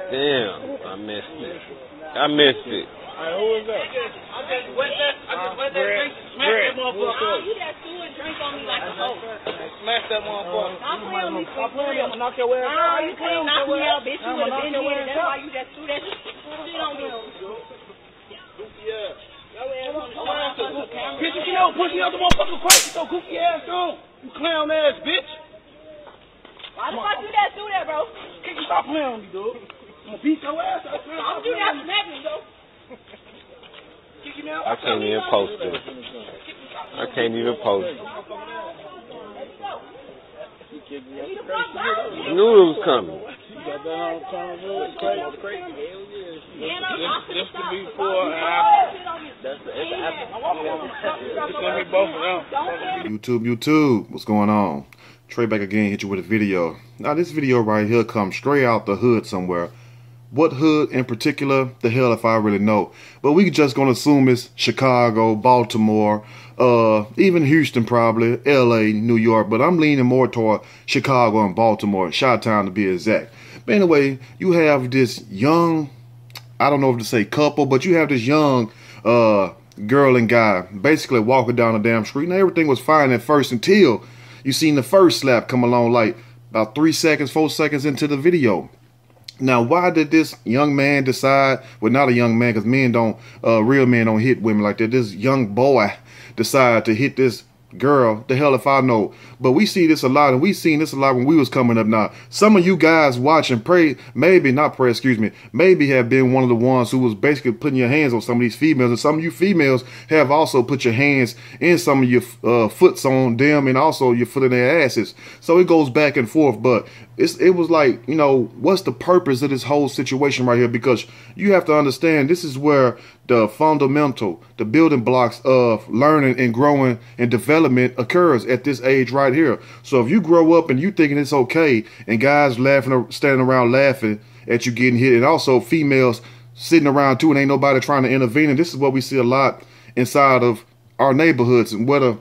Damn, I missed it. I missed it. Alright, who is that? I just wet that drink, smack that motherfucker. You just threw a drink on me like a hoe. Smash that motherfucker. Stop playing with me. Stop playing, I'm gonna knock your ass out. You couldn't knock me out, bitch. You would have been here. That's why you just threw that shit on me. Bitch, you know, pushing out the motherfucking crack, get your goofy ass on. You clown ass bitch. Why the fuck you just do that, bro? Can you stop playing with me, dude? I'm gonna beat your ass out. Don't do that, smack me, though. I can't even post it. I can't even post it. I knew it was coming. Just to be before and after. It's gonna be both of them. YouTube, what's going on? Trey back again, hit you with a video. Now this video right here comes straight out the hood somewhere. What hood in particular, the hell if I really know. But we just gonna assume it's Chicago, Baltimore, even Houston probably, LA, New York. But I'm leaning more toward Chicago and Baltimore, Chi-Town to be exact. But anyway, you have this young, I don't know if to say couple, but you have this young girl and guy basically walking down the damn street. And everything was fine at first until you seen the first slap come along like about 3 seconds, 4 seconds into the video. Now, why did this young man decide, well, not a young man, because men don't, real men don't hit women like that. This young boy decided to hit this girl, the hell if I know. But we see this a lot, and we seen this a lot when we was coming up. Now, some of you guys watching maybe have been one of the ones who was basically putting your hands on some of these females, and some of you females have also put your hands in some of your foots on them, and also your foot in their asses. So it goes back and forth, but it was like, you know, what's the purpose of this whole situation right here? Because you have to understand, this is where the the building blocks of learning and growing and development occurs at this age right here. So if you grow up and you thinking it's okay, and guys standing around laughing at you getting hit, and also females sitting around too and ain't nobody trying to intervene, and this is what we see a lot inside of our neighborhoods, and whether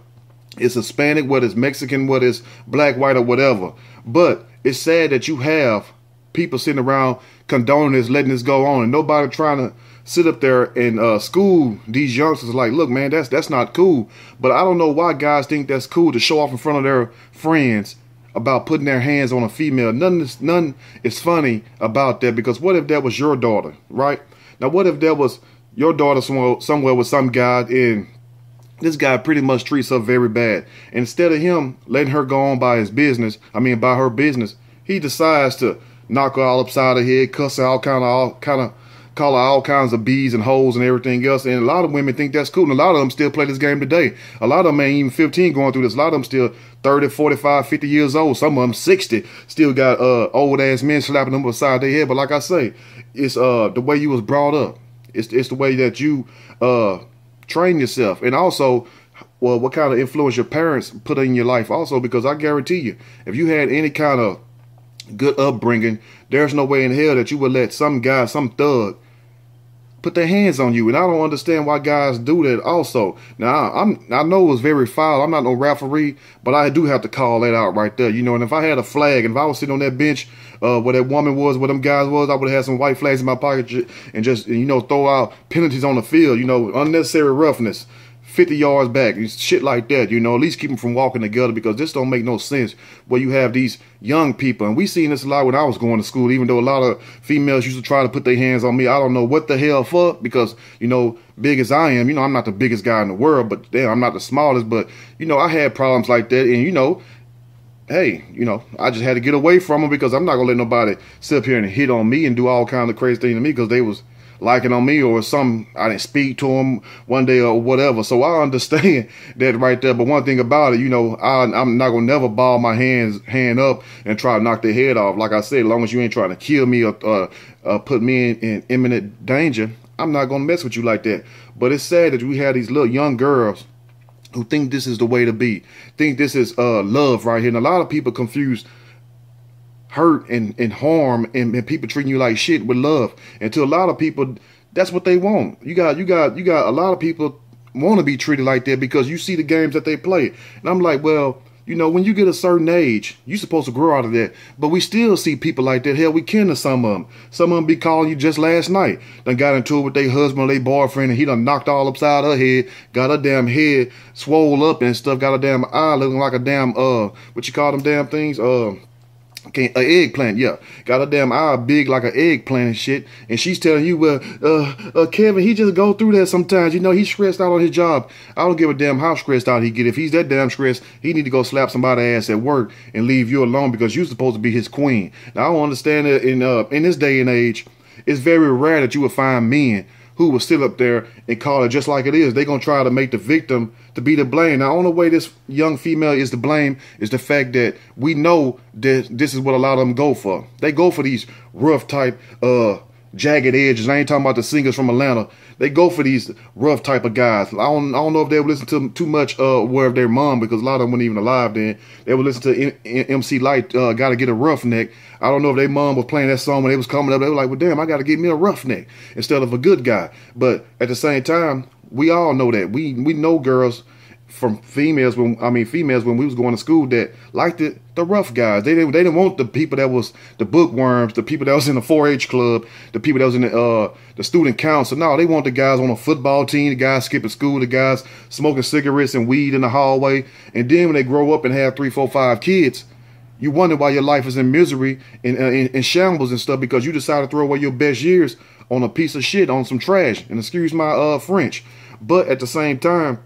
it's Hispanic, whether it's Mexican, whether it's black, white, or whatever. But it's sad that you have people sitting around condoning this, letting this go on, and nobody trying to sit up there and school these youngsters like, look, man, that's not cool. But I don't know why guys think that's cool to show off in front of their friends about putting their hands on a female. None is funny about that, because what if that was your daughter, right? Now, what if that was your daughter somewhere with some guy, and this guy pretty much treats her very bad. And instead of him letting her go on by her business, he decides to knock her all upside her head, cuss her call her all kinds of B's and hoes and everything else. And a lot of women think that's cool. And a lot of them still play this game today. A lot of them ain't even 15 going through this. A lot of them still 30, 45, 50 years old. Some of them 60. Still got old ass men slapping them upside their head. But like I say, it's the way you was brought up. It's the way that you train yourself. And also, well, what kind of influence your parents put in your life also, because I guarantee you, if you had any kind of good upbringing, there's no way in hell that you would let some guy, some thug, put their hands on you. And I don't understand why guys do that also. Now, I know it's very foul. I'm not no referee, but I do have to call that out right there. You know, and if I had a flag, and if I was sitting on that bench where that woman was, where them guys was, I would have had some white flags in my pocket and just, you know, throw out penalties on the field, you know, unnecessary roughness, 50 yards back, shit like that, you know, at least keep them from walking together, because this don't make no sense where you have these young people. And we seen this a lot when I was going to school, even though a lot of females used to try to put their hands on me. I don't know what the hell for, because, you know, big as I am, you know, I'm not the biggest guy in the world, but damn, I'm not the smallest, but, you know, I had problems like that. And, you know, hey, you know, I just had to get away from them, because I'm not gonna let nobody sit up here and hit on me and do all kinds of crazy things to me because they was liking on me, or I didn't speak to them one day or whatever. So I understand that right there. But one thing about it, you know, I'm not gonna never ball my hand up and try to knock their head off. Like I said, as long as you ain't trying to kill me or put me in imminent danger, I'm not gonna mess with you like that. But it's sad that we have these little young girls who think this is the way to be, think this is love right here. And a lot of people confuse hurt and harm and people treating you like shit with love. And to a lot of people, that's what they want. You got a lot of people want to be treated like that because you see the games that they play. And I'm like, well, You know, when you get a certain age, you're supposed to grow out of that. But we still see people like that. Hell, we kin to some of them. Some of them be calling you just last night. Done got into it with their husband or their boyfriend, and he done knocked all upside her head, got her damn head swole up and stuff, got a damn eye looking like a damn, what you call them damn things? An eggplant, yeah. Got a damn eye big like an eggplant and shit. And she's telling you, well, Kevin, he just go through that sometimes. You know, he's stressed out on his job. I don't give a damn how stressed out he get. If he's that damn stressed, he need to go slap somebody's ass at work and leave you alone because you're supposed to be his queen. Now, I don't understand that in this day and age, it's very rare that you will find men who will sit up there and call it just like it is. They're going to try to make the victim to be to blame. Now, the only way this young female is to blame is the fact that we know that this is what a lot of them go for. They go for these rough type, jagged edges. I ain't talking about the singers from Atlanta. They go for these rough type of guys. I don't know if they would listen to too much Word of Their Mom, because a lot of them weren't even alive then. They would listen to MC Lyte, Gotta Get a Roughneck. I don't know if their mom was playing that song when they was coming up. They were like, well, damn, I got to get me a roughneck instead of a good guy. But at the same time, we all know that. We know girls from females when we was going to school that liked the rough guys. They didn't want the people that was the bookworms, the people that was in the 4-H club, the people that was in the student council. No, they want the guys on a football team, the guys skipping school, the guys smoking cigarettes and weed in the hallway. And then when they grow up and have 3, 4, 5 kids, you wonder why your life is in misery and in shambles and stuff, because you decided to throw away your best years on a piece of shit, on some trash. And excuse my French. But at the same time,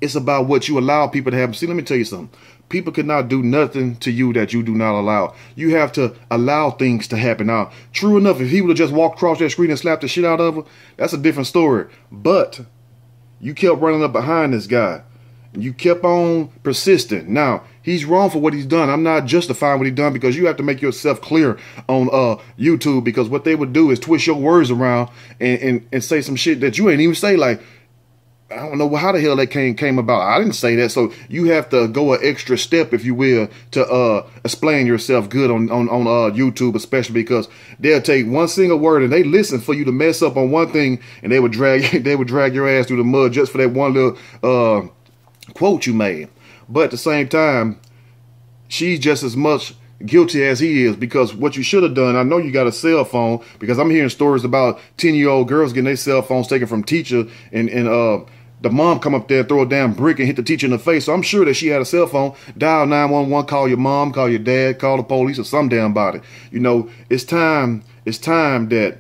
it's about what you allow people to have. See, let me tell you something. People cannot do nothing to you that you do not allow. You have to allow things to happen. Now, true enough, if he would have just walked across that screen and slapped the shit out of her, that's a different story. But you kept running up behind this guy. You kept on persistent. Now, he's wrong for what he's done. I'm not justifying what he's done, because you have to make yourself clear on YouTube, because what they would do is twist your words around and say some shit that you ain't even say. Like, I don't know how the hell that came about. I didn't say that. So you have to go an extra step, if you will, to explain yourself good on YouTube, especially because they'll take one single word and they listen for you to mess up on one thing, and they would drag your ass through the mud just for that one little quote you made. But at the same time, she's just as much guilty as he is, because what you should have done, I know you got a cell phone, because I'm hearing stories about 10-year-old girls getting their cell phones taken from teacher, and the mom come up there, throw a damn brick and hit the teacher in the face. So I'm sure that she had a cell phone. Dial 911, call your mom, call your dad, call the police or some damn body. You know, it's time that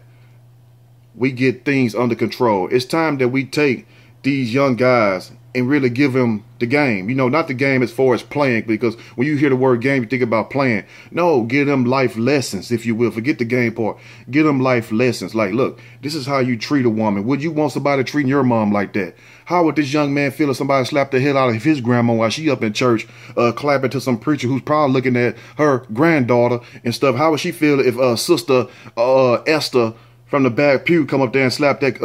we get things under control. It's time that we take these young guys and really give them the game. You know, not the game as far as playing, because when you hear the word game, you think about playing. No, give them life lessons, if you will. Forget the game part. Give them life lessons. Like, look, this is how you treat a woman. Would you want somebody treating your mom like that? How would this young man feel if somebody slapped the hell out of his grandma while she up in church, clapping to some preacher who's probably looking at her granddaughter and stuff? How would she feel if Sister Esther from the back pew come up there and slap that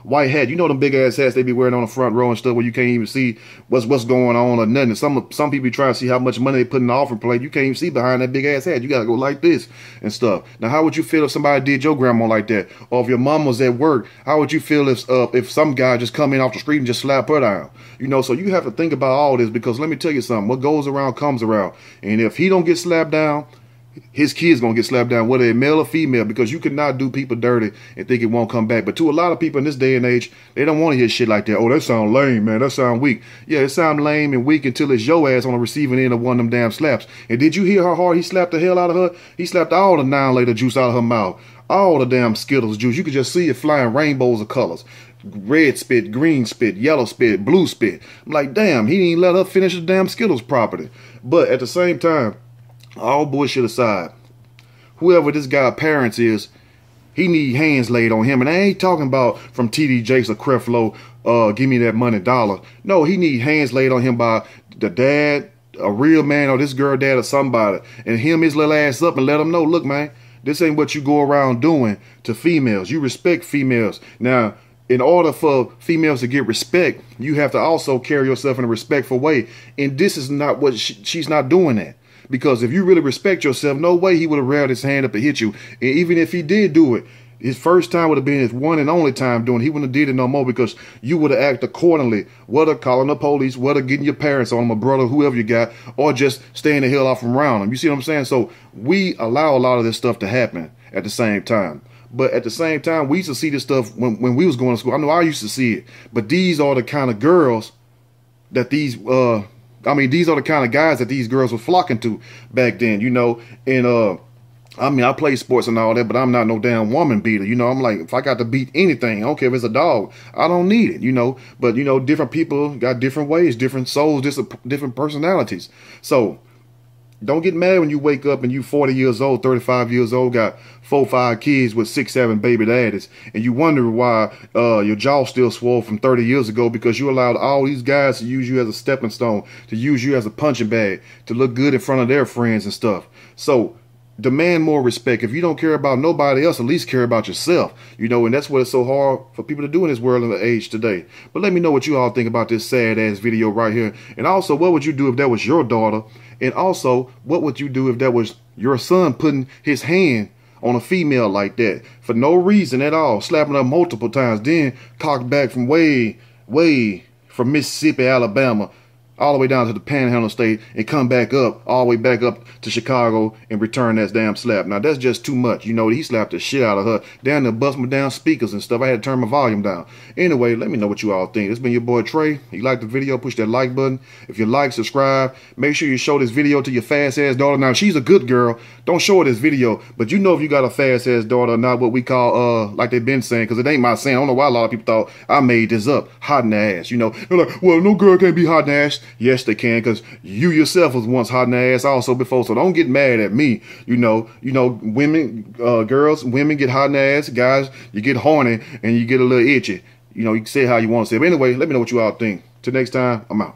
white hat? You know them big ass hats they be wearing on the front row and stuff, where you can't even see what's going on or nothing. And some people be trying to see how much money they put in the offering plate. You can't even see behind that big ass hat. You gotta go like this and stuff. Now, how would you feel if somebody did your grandma like that? Or if your mom was at work, how would you feel if some guy just come in off the street and just slap her down? You know, so you have to think about all this, because let me tell you something. What goes around comes around. And if he don't get slapped down, his kids gonna get slapped down, whether they're male or female, because you cannot do people dirty and think it won't come back. But to a lot of people in this day and age, they don't want to hear shit like that. Oh, that sound lame, man. That sound weak. Yeah, it sound lame and weak until it's your ass on the receiving end of one of them damn slaps. And did you hear how hard he slapped the hell out of her? He slapped all the 9-liter juice out of her mouth. All the damn Skittles juice. You could just see it flying rainbows of colors. Red spit, green spit, yellow spit, blue spit. I'm like, damn, he didn't let her finish the damn Skittles properly. But at the same time, all bullshit aside, whoever this guy parents is, he need hands laid on him. And I ain't talking about from TD Jakes or Creflo, give me that money dollar. No, he need hands laid on him by the dad, a real man, or this girl dad or somebody, and him his little ass up and let him know, look, man, this ain't what you go around doing to females. You respect females. Now, in order for females to get respect, you have to also carry yourself in a respectful way. And this is not what she's not doing that. Because if you really respect yourself, no way he would have reared his hand up to hit you. And even if he did do it, His first time would have been his one and only time doing it. He wouldn't have did it no more because you would have acted accordingly. Whether calling the police, whether getting your parents on him, a brother, whoever you got, or just staying the hell off from around him. You see what I'm saying? So we allow a lot of this stuff to happen at the same time. But at the same time, we used to see this stuff when we was going to school. I know I used to see it. But these are the kind of girls that these are the kind of guys that these girls were flocking to back then, you know. And I mean, I play sports and all that, but I'm not no damn woman beater. You know, I'm like, if I got to beat anything, I don't care if it's a dog, I don't need it, you know. But, you know, different people got different ways, different souls, different personalities. So don't get mad when you wake up and you 40 years old, 35 years old, got 4, 5 kids with 6, 7 baby daddies, and you wonder why your jaw still swole from 30 years ago because you allowed all these guys to use you as a stepping stone, to use you as a punching bag, to look good in front of their friends and stuff. So demand more respect. If you don't care about nobody else, at least care about yourself. You know, and that's what it's so hard for people to do in this world in the age today. But let me know what you all think about this sad ass video right here. And also, what would you do if that was your daughter? And also, what would you do if that was your son putting his hand on a female like that for no reason at all, slapping her multiple times, then cocked back from way from Mississippi, Alabama, all the way down to the Panhandle State and come back up, all the way back up to Chicago and return that damn slap. Now, that's just too much. You know, he slapped the shit out of her. Down there bust my down speakers and stuff. I had to turn my volume down. Anyway, let me know what you all think. This has been your boy Trey. If you like the video, push that like button. If you like, subscribe. Make sure you show this video to your fast-ass daughter. Now, she's a good girl. Don't show her this video. But you know if you got a fast-ass daughter or not, what we call, like they've been saying, because it ain't my saying. I don't know why a lot of people thought I made this up. Hot in the ass, you know. They're like, well, no girl can't be hot in the ass. Yes, they can, because you yourself was once hot in the ass also before. So don't get mad at me. You know, women, girls, women get hot in the ass. Guys, you get horny and you get a little itchy. You know, you can say it how you want to say it. But anyway, let me know what you all think. Till next time, I'm out.